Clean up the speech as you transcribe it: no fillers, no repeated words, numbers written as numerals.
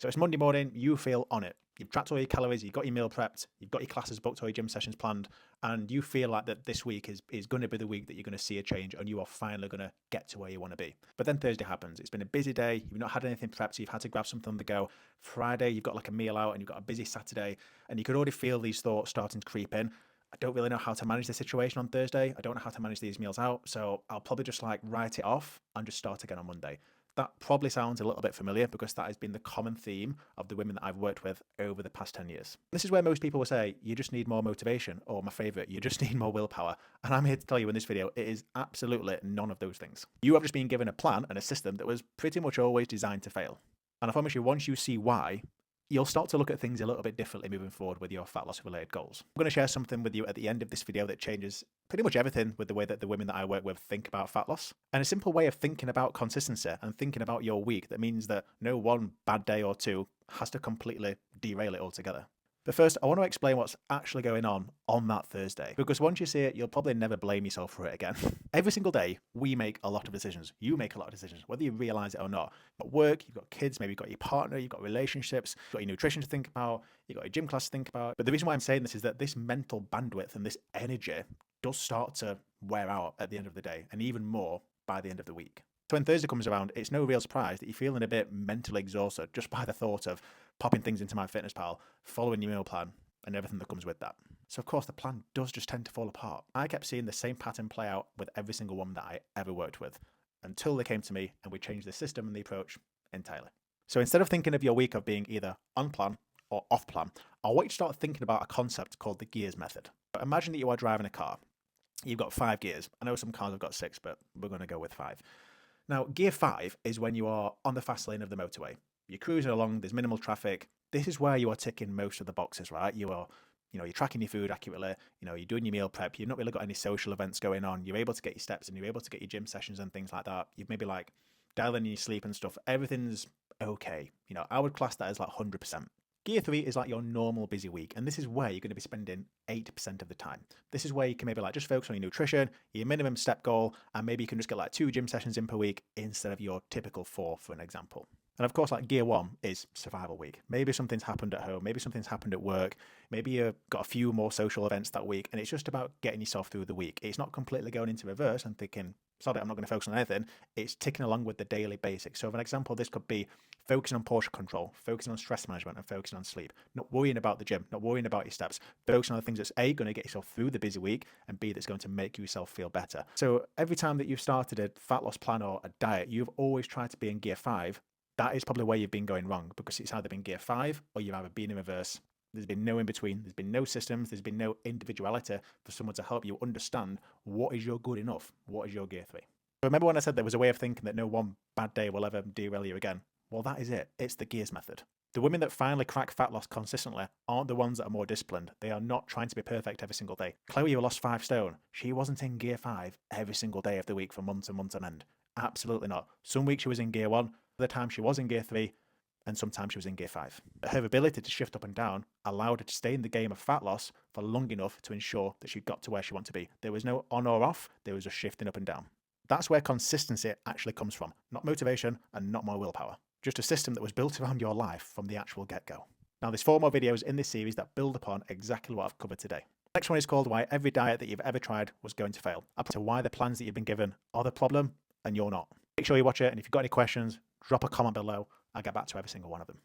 So it's Monday morning, you feel on it. You've tracked all your calories, you've got your meal prepped, you've got your classes booked, all your gym sessions planned, and you feel like that this week is going to be the week that you're going to see a change and you are finally going to get to where you want to be. But then Thursday happens. It's been a busy day. You've not had anything prepped, so you've had to grab something on the go. Friday, you've got like a meal out and you've got a busy Saturday, and you could already feel these thoughts starting to creep in. I don't really know how to manage the situation on Thursday. I don't know how to manage these meals out. So I'll probably just like write it off and just start again on Monday. That probably sounds a little bit familiar because that has been the common theme of the women that I've worked with over the past 10 years. This is where most people will say, you just need more motivation, or my favorite, you just need more willpower. And I'm here to tell you in this video, it is absolutely none of those things. You have just been given a plan and a system that was pretty much always designed to fail. And I promise you, once you see why, you'll start to look at things a little bit differently moving forward with your fat loss related goals. I'm going to share something with you at the end of this video that changes pretty much everything with the way that the women that I work with think about fat loss. And a simple way of thinking about consistency and thinking about your week that means that no one bad day or two has to completely derail it altogether. But first, I want to explain what's actually going on that Thursday, because once you see it, you'll probably never blame yourself for it again. Every single day, we make a lot of decisions. You make a lot of decisions, whether you realize it or not. You've got work, you've got kids, maybe you've got your partner, you've got relationships, you've got your nutrition to think about, you've got your gym class to think about. But the reason why I'm saying this is that this mental bandwidth and this energy does start to wear out at the end of the day, and even more by the end of the week. So when Thursday comes around, it's no real surprise that you're feeling a bit mentally exhausted just by the thought of popping things into MyFitnessPal, following your meal plan, and everything that comes with that. So of course the plan does just tend to fall apart. I kept seeing the same pattern play out with every single woman that I ever worked with until they came to me and we changed the system and the approach entirely. So instead of thinking of your week of being either on plan or off plan, I want you to start thinking about a concept called the gears method. But imagine that you are driving a car. You've got 5 gears. I know some cars have got 6, but we're going to go with 5. Now, gear 5 is when you are on the fast lane of the motorway. You're cruising along, there's minimal traffic. This is where you are ticking most of the boxes, right? You're tracking your food accurately, you're doing your meal prep, you've not really got any social events going on, you're able to get your steps in, you're able to get your gym sessions and things like that. You've maybe like dialing in your sleep and stuff. Everything's okay. I would class that as like 100%. Gear 3 is like your normal busy week, and this is where you're going to be spending 80% of the time. This is where you can maybe like just focus on your nutrition, your minimum step goal, and maybe you can just get like 2 gym sessions in per week instead of your typical 4, for an example. And of course, like gear 1 is survival week. Maybe something's happened at home, maybe something's happened at work, maybe you've got a few more social events that week, and it's just about getting yourself through the week. It's not completely going into reverse and thinking, sorry, I'm not going to focus on anything. It's ticking along with the daily basics. So for an example, this could be focusing on portion control, focusing on stress management, and focusing on sleep. Not worrying about the gym, not worrying about your steps, focusing on the things that's A, going to get yourself through the busy week, and B, that's going to make yourself feel better. So every time that you've started a fat loss plan or a diet, you've always tried to be in gear 5. That is probably where you've been going wrong, because it's either been gear 5 or you've either been in reverse. There's been no in between. There's been no systems. There's been no individuality for someone to help you understand what is your good enough, what is your gear 3. Remember when I said there was a way of thinking that no one bad day will ever derail you again? Well, that is it. It's the gears method. The women that finally crack fat loss consistently aren't the ones that are more disciplined. They are not trying to be perfect every single day. Chloe, who lost 5 stone, she wasn't in gear 5 every single day of the week for months and months on end. Absolutely not. Some weeks she was in gear 1, other times she was in gear 3, and sometimes she was in gear 5. But her ability to shift up and down allowed her to stay in the game of fat loss for long enough to ensure that she got to where she wanted to be. There was no on or off, there was just shifting up and down. That's where consistency actually comes from, not motivation and not more willpower. Just a system that was built around your life from the actual get-go. Now there's 4 more videos in this series that build upon exactly what I've covered today. The next one is called Why Every Diet That You've Ever Tried Was Going to Fail. Up to why the plans that you've been given are the problem and you're not. Make sure you watch it, and if you've got any questions, drop a comment below. I'll get back to every single one of them.